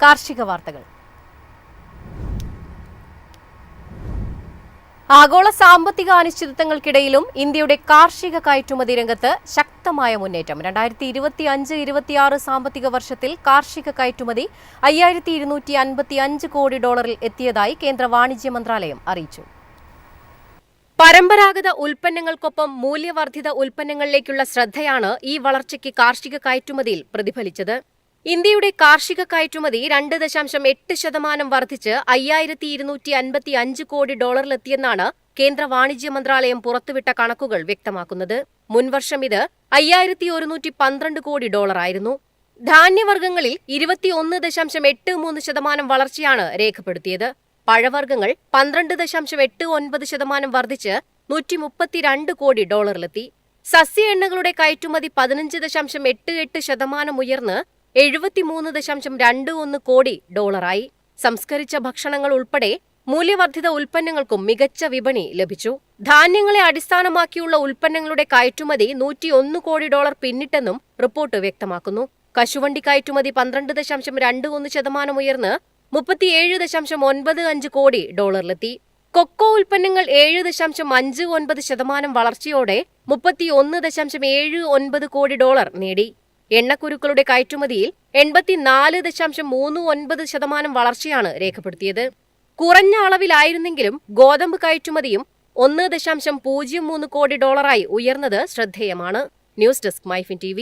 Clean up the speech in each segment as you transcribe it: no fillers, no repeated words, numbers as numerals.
കാർഷിക വാർത്തകൾ. ആഗോള സാമ്പത്തിക അനിശ്ചിതത്വങ്ങൾക്കിടയിലും ഇന്ത്യയുടെ കാർഷിക കയറ്റുമതി രംഗത്ത് ശക്തമായ മുന്നേറ്റം. 2025-26 സാമ്പത്തിക വർഷത്തിൽ കാർഷിക കയറ്റുമതി 5255 കോടി ഡോളറിൽ എത്തിയതായി കേന്ദ്ര വാണിജ്യ മന്ത്രാലയം അറിയിച്ചു. പരമ്പരാഗത ഉൽപ്പന്നങ്ങൾക്കൊപ്പം മൂല്യവർദ്ധിത ഉൽപ്പന്നങ്ങളിലേക്കുള്ള ശ്രദ്ധയാണ് ഈ വളർച്ചയ്ക്ക് കാർഷിക കയറ്റുമതിയിൽ പ്രതിഫലിച്ചത്. ഇന്ത്യയുടെ കാർഷിക കയറ്റുമതി 2.8% വർദ്ധിച്ച് 5255 കോടി ഡോളറിലെത്തിയെന്നാണ് കേന്ദ്ര വാണിജ്യ മന്ത്രാലയം പുറത്തുവിട്ട കണക്കുകൾ വ്യക്തമാക്കുന്നത്. മുൻവർഷം ഇത് 5112 കോടി ഡോളറായിരുന്നു. ധാന്യവർഗ്ഗങ്ങളിൽ 21.83% വളർച്ചയാണ് രേഖപ്പെടുത്തിയത്. പഴവർഗ്ഗങ്ങൾ 12.89% വർദ്ധിച്ച് 132 കോടി ഡോളറിലെത്തി. സസ്യ എണ്ണകളുടെ കയറ്റുമതി 15.88% ഉയർന്ന് 73.21 കോടി ഡോളറായി. സംസ്കരിച്ച ഭക്ഷണങ്ങൾ ഉൾപ്പെടെ മൂല്യവർദ്ധിത ഉൽപ്പന്നങ്ങൾക്കും മികച്ച വിപണി ലഭിച്ചു. ധാന്യങ്ങളെ അടിസ്ഥാനമാക്കിയുള്ള ഉൽപ്പന്നങ്ങളുടെ കയറ്റുമതി 101 കോടി ഡോളർ പിന്നിട്ടെന്നും റിപ്പോർട്ട് വ്യക്തമാക്കുന്നു. കശുവണ്ടി കയറ്റുമതി 12.21% ഉയർന്ന് 37.95 കോടി ഡോളറിലെത്തി. കൊക്കോ ഉൽപ്പന്നങ്ങൾ 7.59% വളർച്ചയോടെ 31.79 കോടി ഡോളർ നേടി. എണ്ണക്കുരുക്കളുടെ കയറ്റുമതിയിൽ 84.39% വളർച്ചയാണ് രേഖപ്പെടുത്തിയത്. കുറഞ്ഞ അളവിലായിരുന്നെങ്കിലും ഗോതമ്പ് കയറ്റുമതിയും 1.03 കോടി ഡോളറായി ഉയർന്നത് ശ്രദ്ധേയമാണ്. News desk MyFin TV.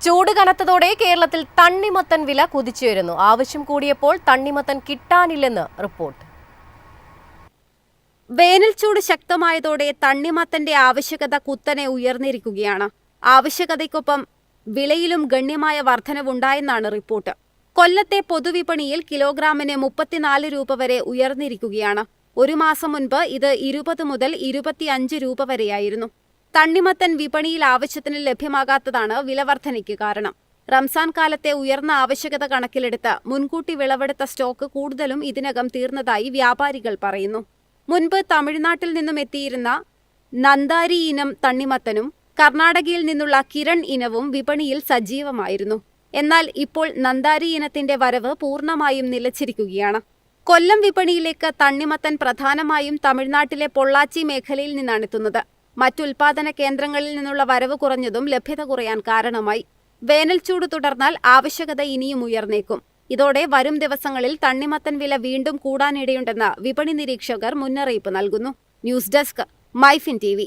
ചൂട് കനത്തതോടെ കേരളത്തിൽ തണ്ണിമത്തൻ വില കുതിച്ചുയരുന്നു. ആവശ്യം കൂടിയപ്പോൾ തണ്ണിമത്തൻ കിട്ടാനില്ലെന്ന് റിപ്പോർട്ട്. വേനൽ ചൂട് ശക്തമായതോടെ തണ്ണിമത്തന്റെ ആവശ്യകത കുത്തനെ ഉയർന്നിരിക്കുകയാണ്. ആവശ്യകതയ്ക്കൊപ്പം വിലയിലും ഗണ്യമായ വർധനവുണ്ടായെന്നാണ് റിപ്പോർട്ട്. കൊല്ലത്തെ പൊതുവിപണിയിൽ കിലോഗ്രാമിന് 34 രൂപ വരെ ഉയർന്നിരിക്കുകയാണ്. ഒരു മാസം മുൻപ് ഇത് 20 മുതൽ 25 രൂപ വരെയായിരുന്നു. തണ്ണിമത്തൻ വിപണിയിൽ ആവശ്യത്തിന് ലഭ്യമാകാത്തതാണ് വിലവർധനയ്ക്ക് കാരണം. റംസാൻ കാലത്തെ ഉയർന്ന ആവശ്യകത കണക്കിലെടുത്ത് മുൻകൂട്ടി വിളവെടുത്ത സ്റ്റോക്ക് കൂടുതലും ഇതിനകം തീർന്നതായി വ്യാപാരികൾ പറയുന്നു. മുൻപ് തമിഴ്നാട്ടിൽ നിന്നും എത്തിയിരുന്ന നന്ദാരി ഇനം തണ്ണിമത്തനും കർണാടകയിൽ നിന്നുള്ള കിരൺ ഇനവും വിപണിയിൽ സജീവമായിരുന്നു. എന്നാൽ ഇപ്പോൾ നന്ദാരി ഇനത്തിന്റെ വരവ് പൂർണ്ണമായും നിലച്ചിരിക്കുകയാണ്. കൊല്ലം വിപണിയിലേക്ക് തണ്ണിമത്തൻ പ്രധാനമായും തമിഴ്നാട്ടിലെ പൊള്ളാച്ചി മേഖലയിൽ നിന്നാണ് എത്തുന്നത്. മറ്റുൽപാദന കേന്ദ്രങ്ങളിൽ നിന്നുള്ള വരവ് കുറഞ്ഞതും ലഭ്യത കുറയാൻ കാരണമായി. വേനൽ ചൂട് തുടർന്നാൽ ആവശ്യകത ഇനിയും ഉയർന്നേക്കും. ഇതോടെ വരും ദിവസങ്ങളിൽ തണ്ണിമത്തൻ വില വീണ്ടും കൂടാനിടയുണ്ടെന്ന് വിപണി നിരീക്ഷകർ മുന്നറിയിപ്പ് നൽകുന്നു. News desk MyFin TV.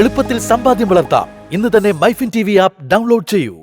എളുപ്പത്തിൽ സമ്പാദ്യം വളർത്താം. ഇന്ന് തന്നെ മൈഫിൻ TV ആപ്പ് ഡൗൺലോഡ് ചെയ്യൂ.